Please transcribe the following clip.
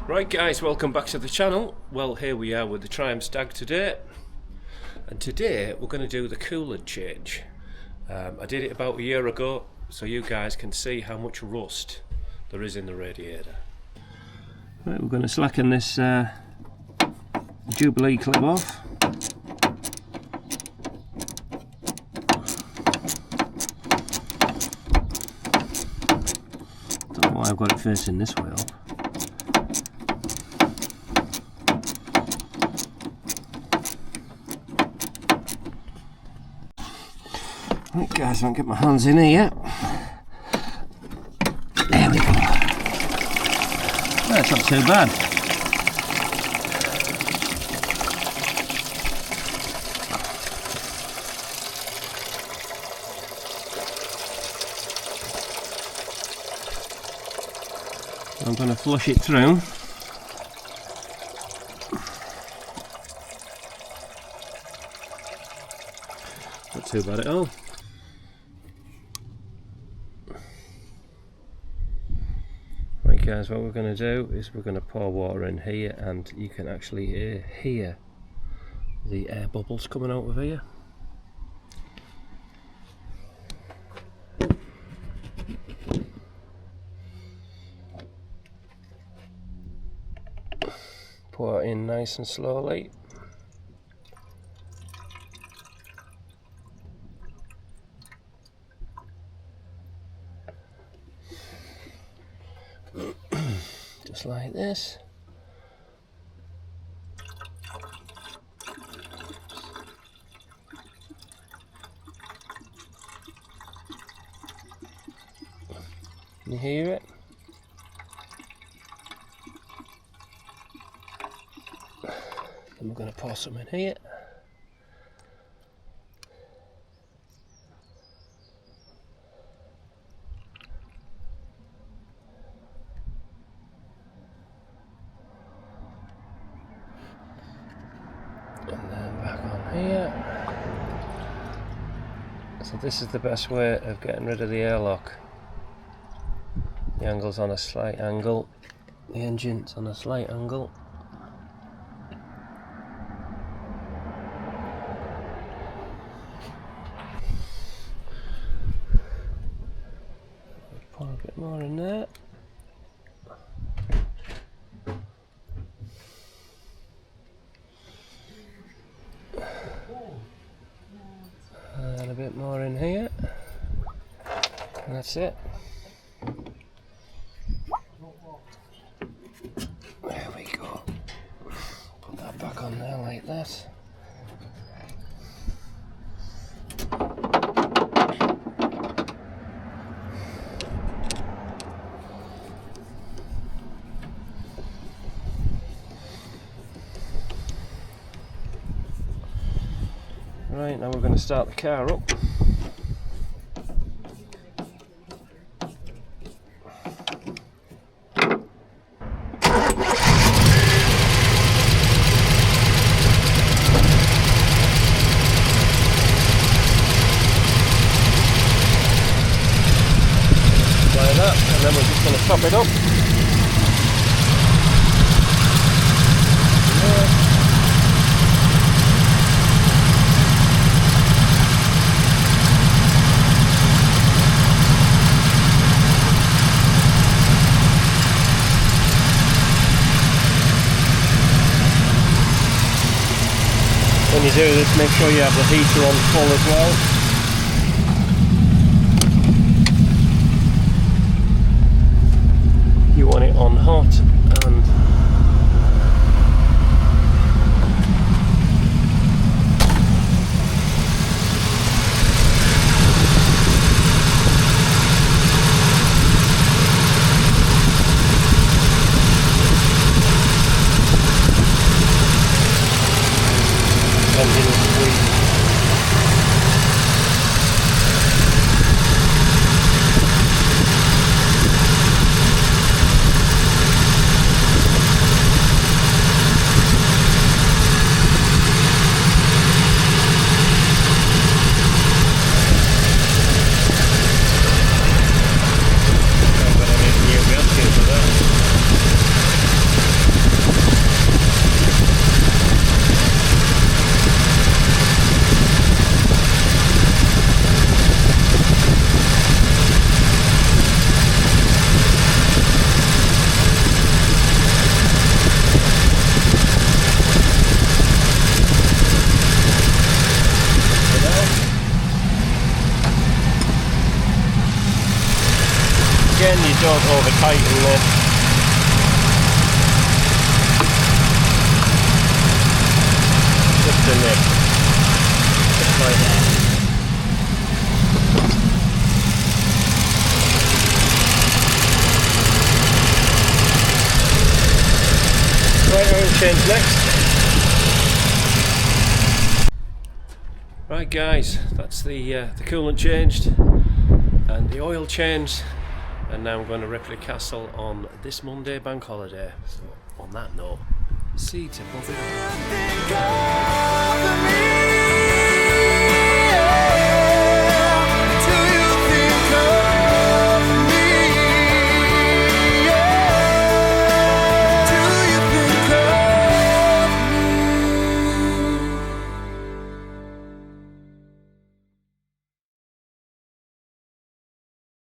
Right guys, welcome back to the channel. Well, here we are with the Triumph Stag today, and today we're going to do the coolant change. I did it about a year ago, so you guys can see how much rust there is in the radiator. Right, we're going to slacken this Jubilee clip off. Don't know why I've got it facing this way up. Right guys, I won't get my hands in here yet. There we go. That's not too bad. I'm going to flush it through. Not too bad at all. Right guys, what we're going to do is we're going to pour water in here, and you can actually hear the air bubbles coming out of here. Pour it in nice and slowly. Just like this. You hear it? Then we're going to pour some in here. And then back on here. So this is the best way of getting rid of the airlock. The angle's on a slight angle, the engine's on a slight angle. Pour a bit more in there. And a bit more in here, and that's it. There we go. Put that back on there like that. Right, now we're going to start the car up. Like that, and then we're just going to top it up. When you do this, make sure you have the heater on full as well. You want it on hot, and engine squeeze. tighten this. Just a nip. Just like that. Right, oil change next. Right guys, that's the coolant changed and the oil changed, and now I'm going to Ripley Castle on this Monday bank holiday. So on that note, see you above it all.